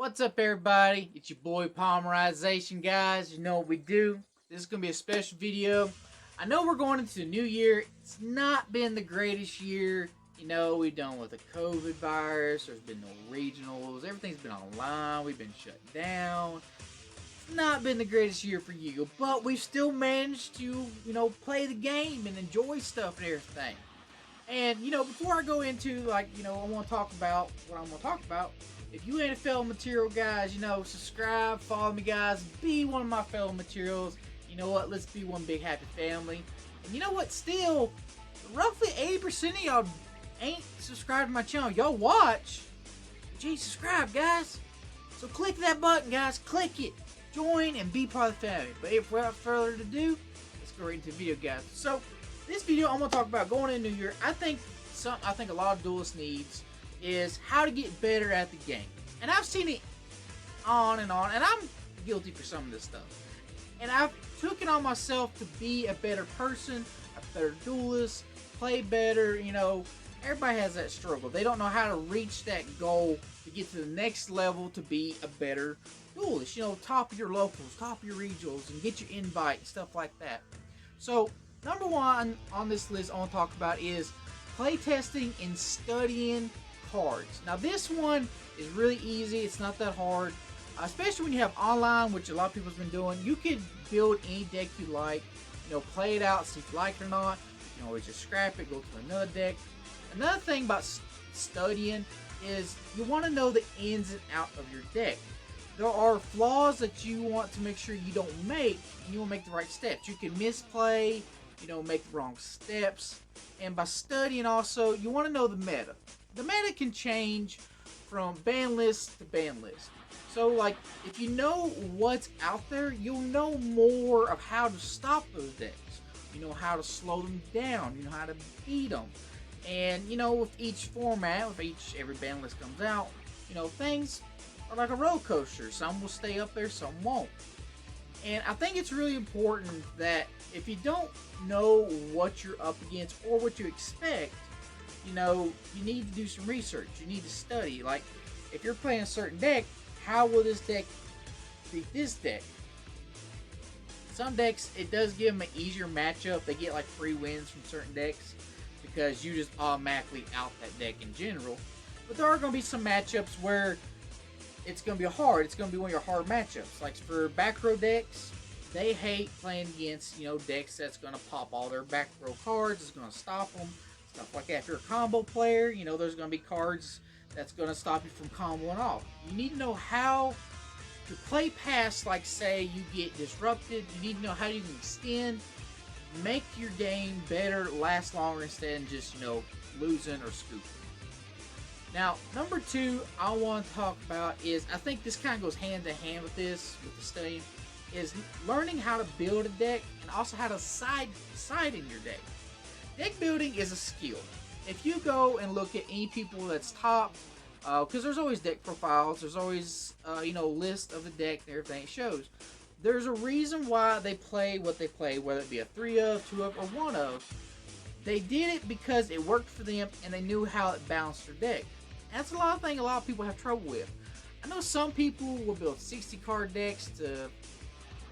What's up, everybody? It's your boy Polymerization, guys. You know what we do. This is going to be a special video. I know we're going into the new year. It's not been the greatest year. You know, we've done with the COVID virus. There's been no regionals. Everything's been online. We've been shut down. It's not been the greatest year for you, but we've still managed to, play the game and enjoy stuff and everything. And, before I go into, I want to talk about what I'm going to talk about, if you ain't a fellow material, guys, subscribe, follow me, guys, be one of my fellow materials. You know what? Let's be one big happy family. And you know what? Still, roughly 80% of y'all ain't subscribed to my channel. Y'all watch, but you ain't subscribed, guys. So click that button, guys. Click it. Join and be part of the family. But without further ado, let's go right into the video, guys. So, this video I'm gonna talk about going into New Year. I think a lot of duelists needs is how to get better at the game. And I've seen it on, and I'm guilty for some of this stuff. And I've took it on myself to be a better person, a better duelist, play better. Everybody has that struggle. They don't know how to reach that goal to get to the next level to be a better duelist. Top of your locals, top of your regionals, and get your invite and stuff like that. So, number one on this list I want to talk about is playtesting and studying cards. Now this one is really easy. It's not that hard, especially when you have online, which a lot of people have been doing. You could build any deck you like, play it out, see if you like it or not. You can always just scrap it, go to another deck. Another thing about studying is you want to know the ins and outs of your deck. There are flaws that you want to make sure you don't make, and you will make the right steps. You can misplay, make the wrong steps. And by studying also, you want to know the meta. The meta can change from ban list to ban list. So if you know what's out there, you'll know more of how to stop those decks. You know how to slow them down. You know how to beat them. And with each format, every ban list comes out, things are like a roller coaster. Some will stay up there, some won't. And I think it's really important that if you don't know what you're up against or what you expect, you need to do some research. You need to study. Like, if you're playing a certain deck, how will this deck beat this deck? Some decks, it does give them an easier matchup. They get like free wins from certain decks because you just automatically out that deck in general. But there are going to be some matchups where it's going to be hard. It's going to be one of your hard matchups. Like for back row decks, they hate playing against, decks that's going to pop all their back row cards. It's going to stop them. Stuff like that. If you're a combo player, there's going to be cards that's going to stop you from comboing off. You need to know how to play past, like say you get disrupted. You need to know how you can extend, make your game better, last longer instead of just, losing or scooping. Now, number two I want to talk about is, I think this kind of goes hand in hand with this, with the studying, is learning how to build a deck and also how to side in your deck. Deck building is a skill. If you go and look at any people that's top, because there's always deck profiles, there's always, list of the deck and everything it shows. There's a reason why they play what they play, whether it be a 3 of, 2 of, or 1 of. They did it because it worked for them and they knew how it balanced their deck. That's a lot of people have trouble with. I know some people will build 60 card decks to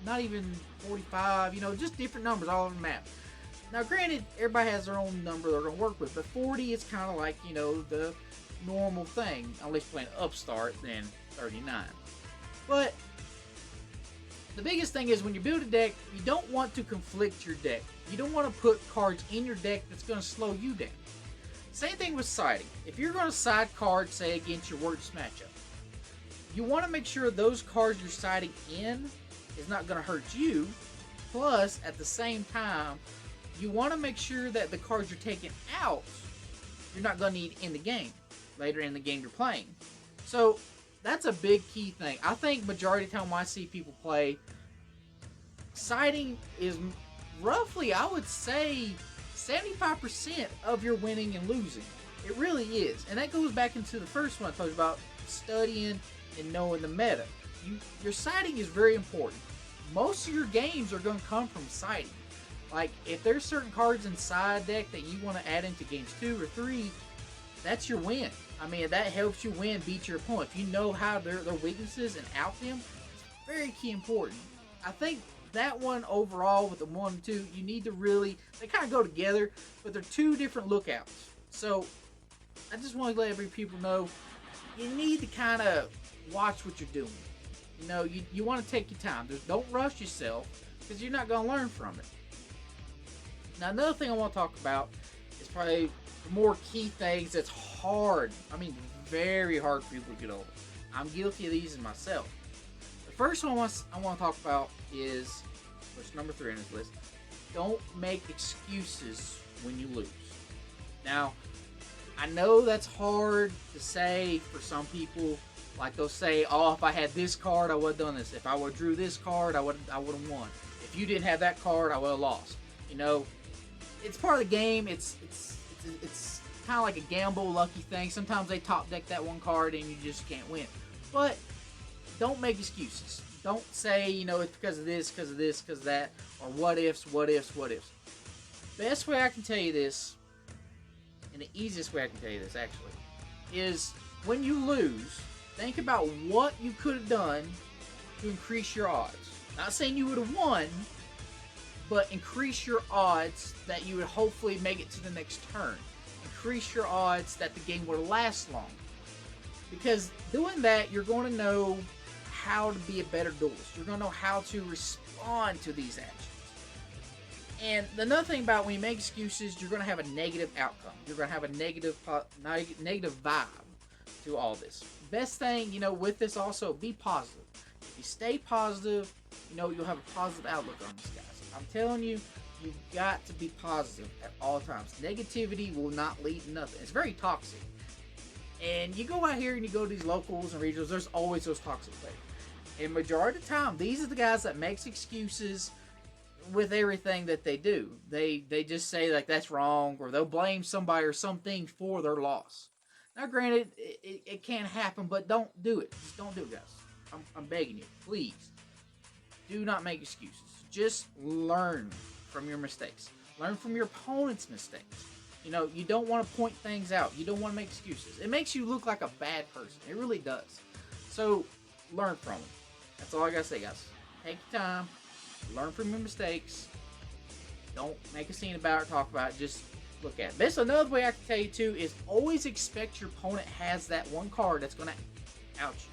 not even 45, just different numbers all over the map. Now granted, everybody has their own number they're going to work with, but 40 is kind of like, the normal thing, unless you're playing Upstart, then 39. But the biggest thing is when you build a deck, you don't want to conflict your deck. You don't want to put cards in your deck that's going to slow you down. Same thing with siding. If you're going to side card, say, against your worst matchup, you want to make sure those cards you're siding in is not going to hurt you. Plus, at the same time, you want to make sure that the cards you're taking out, you're not going to need in the game, later in the game you're playing. So, that's a big key thing. I think majority of the time when I see people play, siding is roughly, I would say, 75% of your winning and losing. It really is. And that goes back into the first one I told you about, studying and knowing the meta. Your siding is very important. Most of your games are going to come from siding. Like, if there's certain cards inside deck that you want to add into games 2 or 3, that's your win. I mean, that helps you win, beat your opponent. If you know how their weaknesses and out them, it's very key important. I think that one overall with the 1 and 2, you need to really, they kind of go together, but they're two different lookouts. So I just want to let every people know, you need to kind of watch what you're doing. You know, you want to take your time. Don't rush yourself, because you're not going to learn from it. Now, another thing I want to talk about is probably the more key things that's hard. I mean, very hard for people to get over. I'm guilty of these myself. The first one I want to talk about is, which number 3 on this list, don't make excuses when you lose. Now, I know that's hard to say for some people. Like, they'll say, oh, if I had this card, I would have done this. If I would have drew this card, I would have won. If you didn't have that card, I would have lost. You know, it's part of the game. It's kind of like a gamble, lucky thing. Sometimes they top deck that one card and you just can't win. But don't make excuses. Don't say, you know, it's because of this, because of this, because of that, or what ifs, what ifs, what ifs. Best way I can tell you this, and the easiest way I can tell you this actually, is when you lose, think about what you could have done to increase your odds. Not saying you would have won, but increase your odds that you would hopefully make it to the next turn. Increase your odds that the game would last long. Because doing that, you're going to know how to be a better duelist. You're going to know how to respond to these actions. And another thing about when you make excuses, you're going to have a negative outcome. You're going to have a negative vibe to all this. Best thing, you know, with this also, be positive. If you stay positive, you know, you'll have a positive outlook on this, guys. I'm telling you, you've got to be positive at all times. Negativity will not lead to nothing. It's very toxic. And you go out here and you go to these locals and regionals, there's always those toxic players. And majority of the time, these are the guys that makes excuses with everything that they do. They just say, like, that's wrong, or they'll blame somebody or something for their loss. Now, granted, it can happen, but don't do it. Just don't do it, guys. I'm begging you. Please. Do not make excuses. Just learn from your mistakes. Learn from your opponent's mistakes. You know, you don't want to point things out. You don't want to make excuses. It makes you look like a bad person. It really does. So, learn from them. That's all I gotta say, guys. Take your time. Learn from your mistakes. Don't make a scene about it, talk about it. Just look at it. This another way I can tell you too is always expect your opponent has that one card that's gonna out you.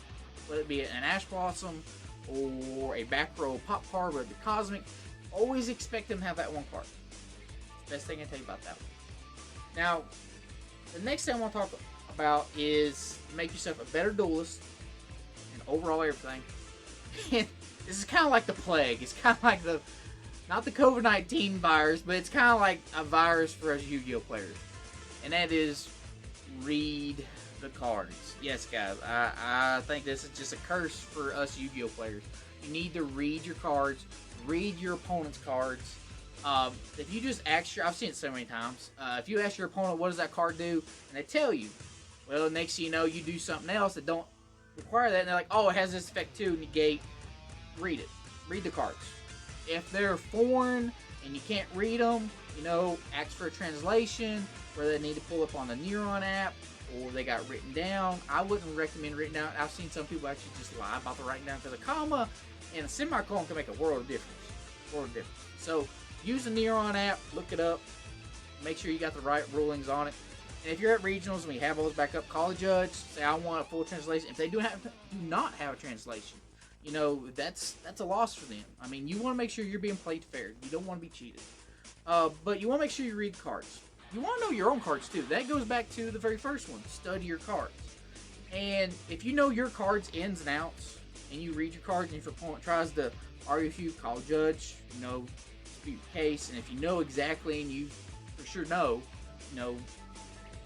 Whether it be an Ash Blossom or a back row pop card, whether it be Cosmic, always expect them to have that one card. Best thing I can tell you about that one. Now, the next thing I want to talk about is make yourself a better duelist and overall everything. And this is kind of like the plague. It's kind of like not the COVID-19 virus, but it's kind of like a virus for us Yu-Gi-Oh players. And that is read the cards. Yes, guys, I think this is just a curse for us Yu-Gi-Oh players. You need to read your cards, read your opponent's cards. If you just ask I've seen it so many times, if you ask your opponent, what does that card do? And they tell you, well, next thing you know, you do something else that don't require that, and they're like, oh, it has this effect too, negate. Read it. Read the cards. If they're foreign and you can't read them, you know, ask for a translation, whether they need to pull up on the Neuron app, or they got written down. I wouldn't recommend written down. I've seen some people actually just lie about the writing down, because a comma and a semicolon can make a world of difference. So, use the Neuron app, look it up, make sure you got the right rulings on it. And if you're at regionals and we have all those back up, call a judge, say I want a full translation. If they do not have a translation, you know, that's a loss for them. I mean, you want to make sure you're being played fair. You don't want to be cheated. But you want to make sure you read cards. You want to know your own cards too. That goes back to the very first one. Study your cards. And if you know your cards ins and outs, and you read your cards, and if your opponent tries to argue with you, call a judge, you know, dispute your case. And if you know exactly and you for sure know, you know,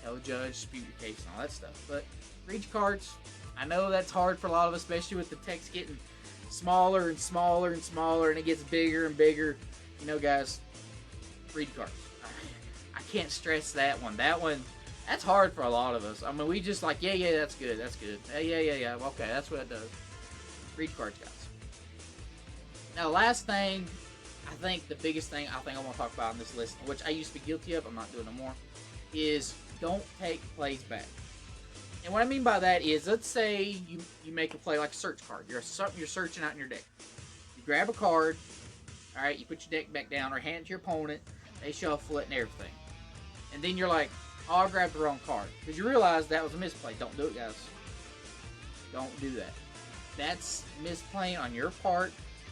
tell the judge, dispute your case and all that stuff. But read your cards. I know that's hard for a lot of us, especially with the text getting smaller and smaller and smaller, and it gets bigger and bigger. You know, guys, read your cards. I can't stress that one. That's hard for a lot of us. I mean, we just like, yeah, that's good. Yeah. Okay, that's what it does. Read cards, guys. Now, the last thing, I think the biggest thing I want to talk about on this list, which I used to be guilty of, I'm not doing no more, is don't take plays back. And what I mean by that is, let's say you make a play like a search card. You're searching out in your deck. You grab a card, all right, you put your deck back down or hand it to your opponent, they shuffle it and everything. And then you're like, oh, I grabbed the wrong card. Because you realize that was a misplay. Don't do it, guys. Don't do that. That's misplaying on your part.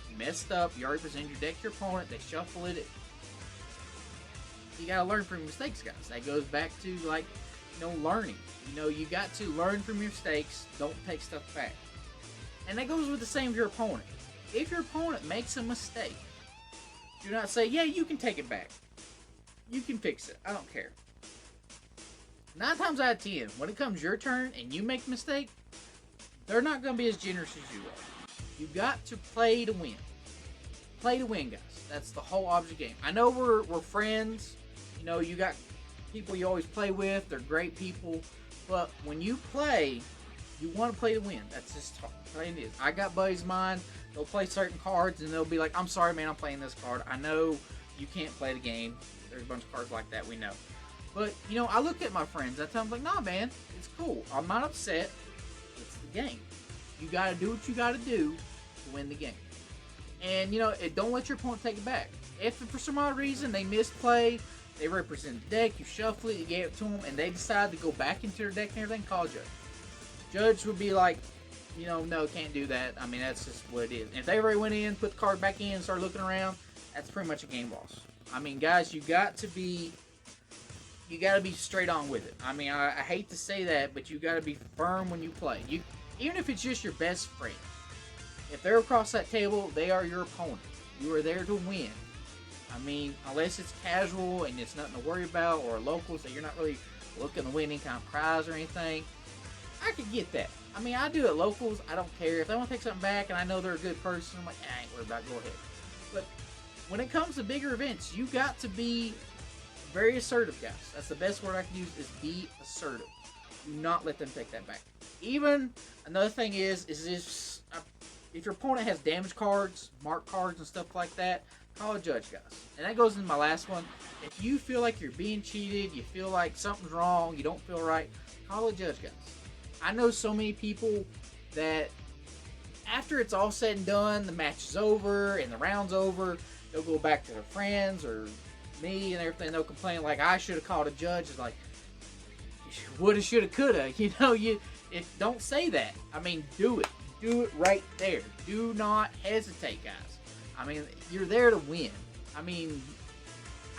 You messed up. You already presented your deck to your opponent. They shuffle it. You gotta learn from your mistakes, guys. That goes back to, like, learning. You got to learn from your mistakes. Don't take stuff back. And that goes with the same with your opponent. If your opponent makes a mistake, do not say, yeah, you can take it back. You can fix it. I don't care. 9 times out of 10, when it comes your turn and you make a mistake, they're not going to be as generous as you are. You got to play to win. Play to win, guys. That's the whole object of the game. I know we're friends. You got people you always play with. They're great people. But when you play, you want to play to win. That's just how it is. I got buddies of mine. They'll play certain cards and they'll be like, I'm sorry, man, I'm playing this card. I know you can't play the game. There's a bunch of cards like that, we know. But, I look at my friends. I tell them, like, nah, man, it's cool. I'm not upset. It's the game. You got to do what you got to do to win the game. And, don't let your opponent take it back. If for some odd reason they misplay, they represent the deck, you shuffle it, you gave it to them, and they decide to go back into their deck and everything, call a judge. Judge would be like, no, can't do that. I mean, that's just what it is. And if they already went in, put the card back in, and started looking around, that's pretty much a game loss. I mean, guys, you got to be straight on with it. I mean, I hate to say that, but you got to be firm when you play. Even if it's just your best friend. If they're across that table, they are your opponent. You are there to win. I mean, unless it's casual and it's nothing to worry about, or locals that you're not really looking to win any kind of prize or anything, I could get that. I mean, I do at locals. I don't care. If they want to take something back and I know they're a good person, I'm like, I ain't worried about it. Go ahead. But when it comes to bigger events, you got to be very assertive, guys. That's the best word I can use, is be assertive. Do not let them take that back. Even, another thing is if your opponent has damage cards, mark cards, and stuff like that, call a judge, guys. And that goes into my last one. If you feel like you're being cheated, you feel like something's wrong, you don't feel right, call a judge, guys. I know so many people that after it's all said and done, the match is over and the round's over, they'll go back to their friends or me and everything. They'll complain like, I should have called a judge. It's like, woulda, shoulda, coulda. Don't say that. I mean, do it. Do it right there. Do not hesitate, guys. I mean, you're there to win. I mean,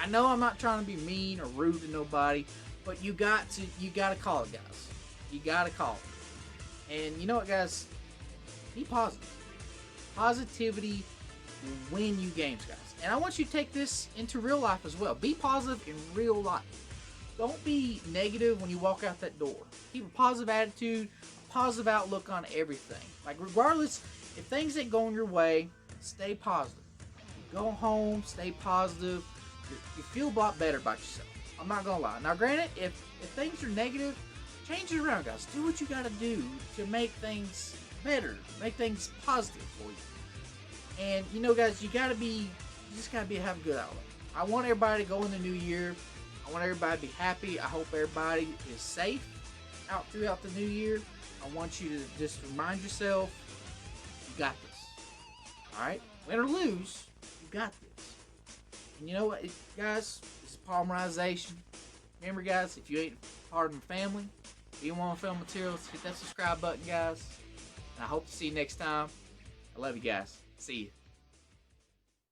I know I'm not trying to be mean or rude to nobody, but you got to call it, guys. You got to call it. And you know what, guys? Be positive. Positivity will win you games, guys. And I want you to take this into real life as well. Be positive in real life. Don't be negative when you walk out that door. Keep a positive attitude, a positive outlook on everything. Like, regardless, if things ain't going your way, stay positive. Go home, stay positive. You feel a lot better about yourself. I'm not going to lie. Now, granted, if things are negative, change it around, guys. Do what you got to do to make things better, make things positive for you. And, guys, you just got to have a good outlook. I want everybody to go in the new year. I want everybody to be happy. I hope everybody is safe out throughout the new year. I want you to just remind yourself, you got this. All right? Win or lose, you got this. And you know what, guys? This is Polymerization. Remember, guys, if you ain't part of my family, if you want film materials, hit that subscribe button, guys. And I hope to see you next time. I love you guys. See you.